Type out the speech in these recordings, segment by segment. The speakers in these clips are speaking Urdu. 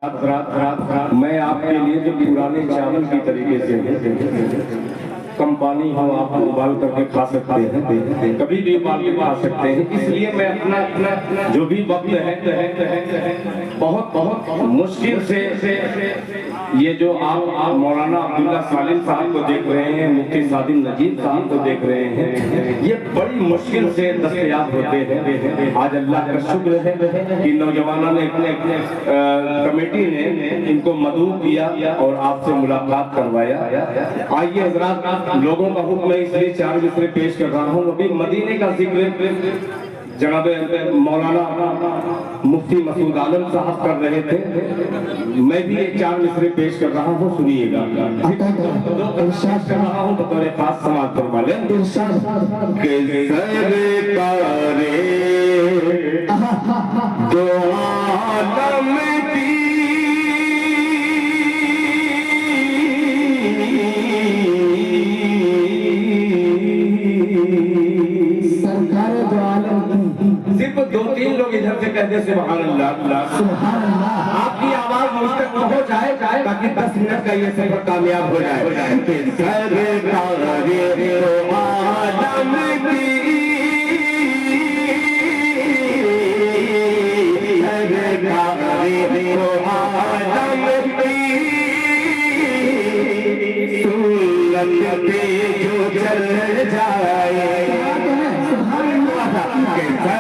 میں آپ کے لیے جو پرانے چاول کی طریقے سے کم پانی ہو آپ ابال کر کے کھا سکتے ہیں، کبھی بھی ابال کے کھا سکتے ہیں۔ اس لیے میں اپنا جو بھی وقت ہے بہت مشکل سے یہ جو آپ مولانا عبداللہ سالم صاحب کو دیکھ رہے ہیں، مفتی سعدی نجیب صاحب کو دیکھ رہے ہیں، یہ بڑی مشکل سے دستیاب ہوتے ہیں۔ آج اللہ کا شکر ہے کہ نوجوانوں نے کمیٹی نے ان کو مدعو کیا اور آپ سے ملاقات کروایا۔ آئیے حضرات، لوگوں کا حکم ہے اس لیے 4 مصرے پیش کر رہا ہوں۔ ابھی مدینے کا ذکر جناب مولانا مفتی مسعود عالم صاحب کر رہے تھے، میں بھی ایک 4 مصرے پیش کر رہا ہوں، سنیے گا۔ ارشاد کر رہا ہوں بطور خاص سماعت فرما لیں۔ کہ سرکار دو عالم کی صرف 2-3 لوگ ادھر سے کہتے سبحان اللہ، سبحان اللہ، آپ کی آواز مجھ تک پہنچ جائے تاکہ 10 منٹ کا یہ سفر کامیاب ہو جائے۔ کہ سرکار دو عالم کی سنت پہ جو چل جائے، سرکار دو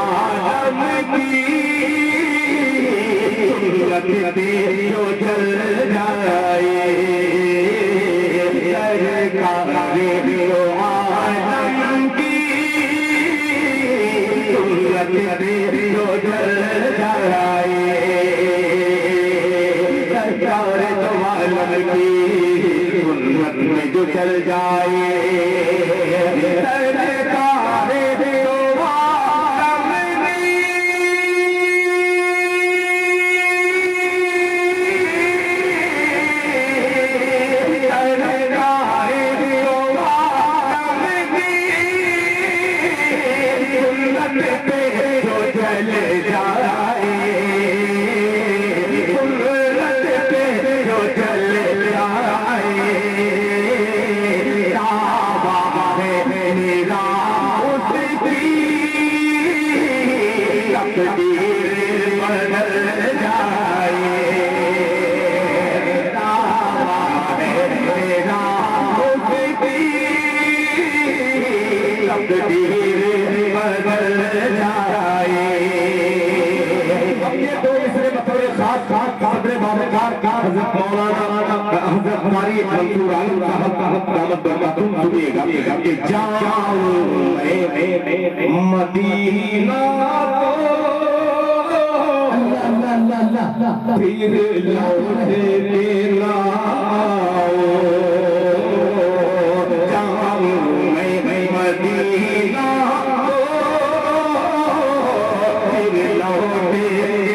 عالم کی سنت پہ جو چل جائے، سرکار دو عالم کی سنت پہ جو چل جائے، سرکار دو عالم کی سنت میں جو چل جائے، ہماری منصور عالم صاحب دامت برکاتہم سنیے گا کہ جاؤں میں مدینہ کو پھر لوٹ کے نہ آؤ، جاؤں میں مدینہ کو پھر لوٹ کے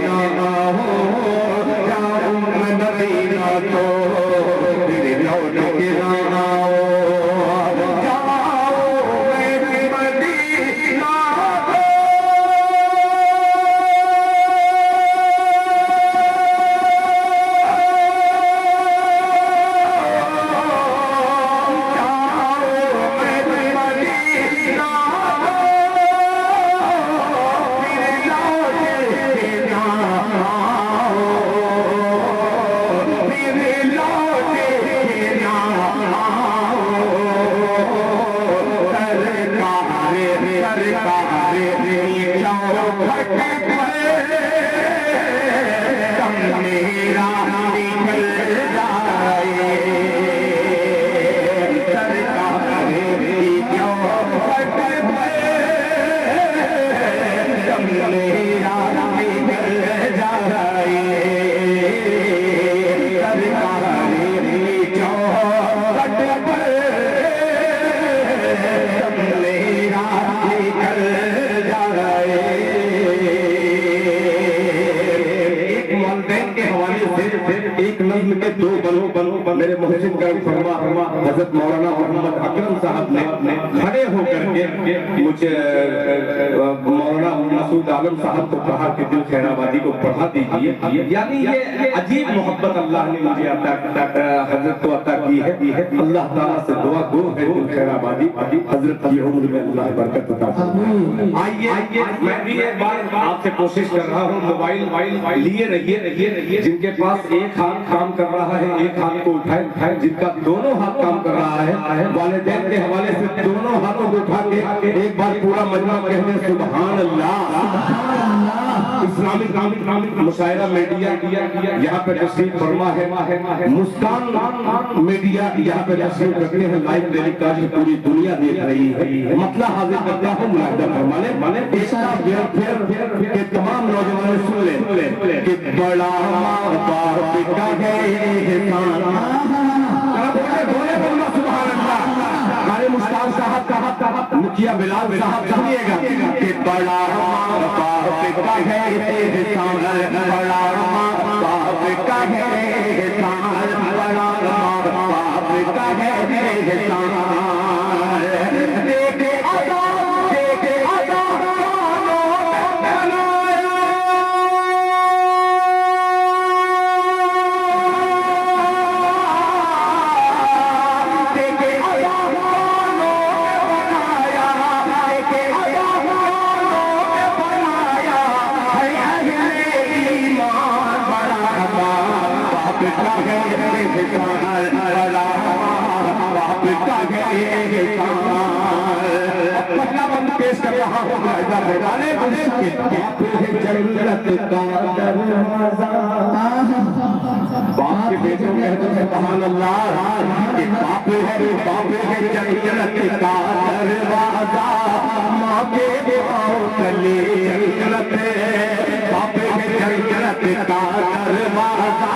نہ میرے محسن کرم فرما حضرت مولانا محمد اکرم صاحب نے کھڑے ہو کر کے مجھے مولانا مسعود عالم صاحب کو کہا کہ دل خیر آبادی کو پڑھا دیجیے. یعنی یہ عجیب محبت اللہ نے مجھے حضرت کو عطا کی ہے. اللہ تعالیٰ سے دعا گو ہے دل خیر آبادی حضرت کی عمر میں اللہ برکت عطا فرمائے. آئیے میں بھی ایک بار آپ سے کوشش کر رہا ہوں, موبائل لیے رہیے. جن کے پاس ایک ہاتھ کام کر رہا ہے ایک ہاتھ کو اٹھائے, جن کا دونوں ہاتھ کام کر رہا ہے والدین کے حوالے سے دونوں ہاتھوں کو اٹھا کے ایک بار پورا مجمع کہنے سبحان اللہ. اسلامک مشاعرہ میڈیا یہاں پہ تشریف فرما ہے. مسکان میڈیا یہاں پہ تشریف رکھتے ہیں. لائیو ٹیلی کاسٹ پوری دنیا دیکھ رہی ہے. مطلب حاضر کرتا ہوں ملاحظہ فرمانے کہ تمام نوجوان سن لیں کہ بڑا باپ کا ہے احسان. سبحان اللہ. ہمارے مشتاق صاحب مکھیا بلال صاحب سنیے گا کہ بڑا باپ کا ہے احسان, بڑا باپ کا ہے احسان, بڑا باپ کا ہے احسان. پہلا بند پیش کر رہا ہوں باپ کے بیٹوں کہتے ہیں سبحان اللہ کہ باپ ہے جنت کا دروازہ, ماں کے پاؤں تلے جنت, باپ ہے جنت کا دروازہ,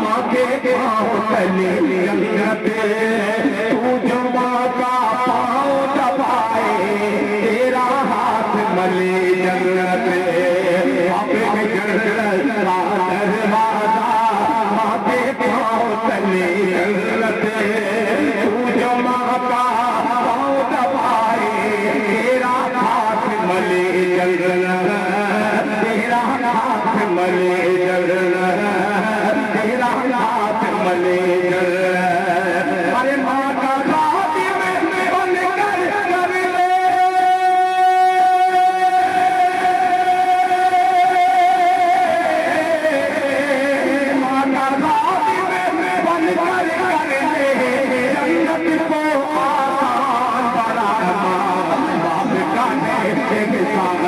ماں کے پاؤں تلے جنت. تو جو ماں کا پاؤں دبائے تیرا ہاتھ ملے جنت, باپ ہے جنت کا دروازہ, ماں کے پاؤں تلے جنت. تو جو ماں کا پاؤں دبائے تیرا ہاتھ ملے جنت, تیرا ہاتھ ملے جنت, تیرا ہاتھ ملے جنت. ارے ماں کا خادم بن کر کر لے, ماں کا خادم بن کر کر لے جنت کو آسان. بڑا باپ کا ہے احسان,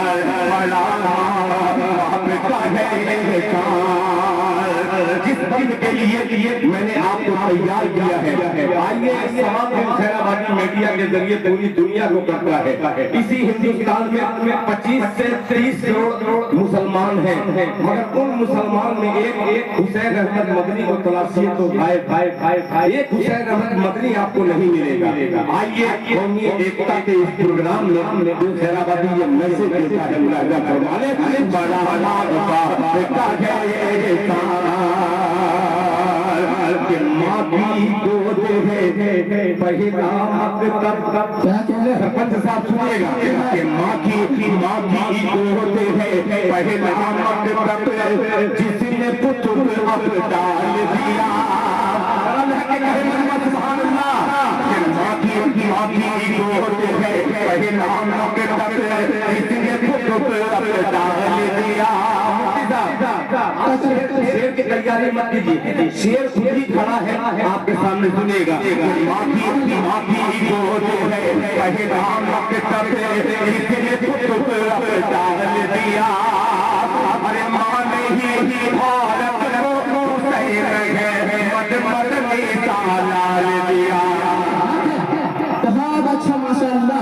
بڑا باپ کا ہے احسان. جس دن کے لیے میں نے آپ کو تیار کیا ہے, آئیے سماج خیر آبادی میڈیا کے ذریعے پوری دنیا کو کرتا ہے. اسی ہندوستان میں 25 سے 30 کروڑ مسلمان ہیں, مگر ان مسلمان میں ایک حسین احمد مدنی کو تلاشیے تو ایک حسین احمد مدنی آپ کو نہیں ملے گا. آئیے قومی ایکتا کے اس پروگرام میں خیر آبادی یہ میسج دیتا ہے, ملاحظہ فرمائیں. بڑا باپ کا ہے احسان کہ ماں کی گود ہے پہلا مکتب. سرپنچ صاحب سنیے گا کہ ماں کی گود ہے پہلا مکتب, جس نے پتر اب ڈال دیا. سبحان اللہ. کہ ماں کی گود ہے پہلا مکتب, جس نے پتر اب ڈال دیا. شیر کی تیاری مت کیجیے, شیر خود ہی کھڑا ہے آپ کے سامنے سنے گا. ماں کی گود ہے پہلا مکتب, جس نے پتر اب ڈال دیا. ارے ماں نے ہی بھارت کو صحیح رہے مت میں ڈال دیا. بہت اچھا ماشاء اللہ.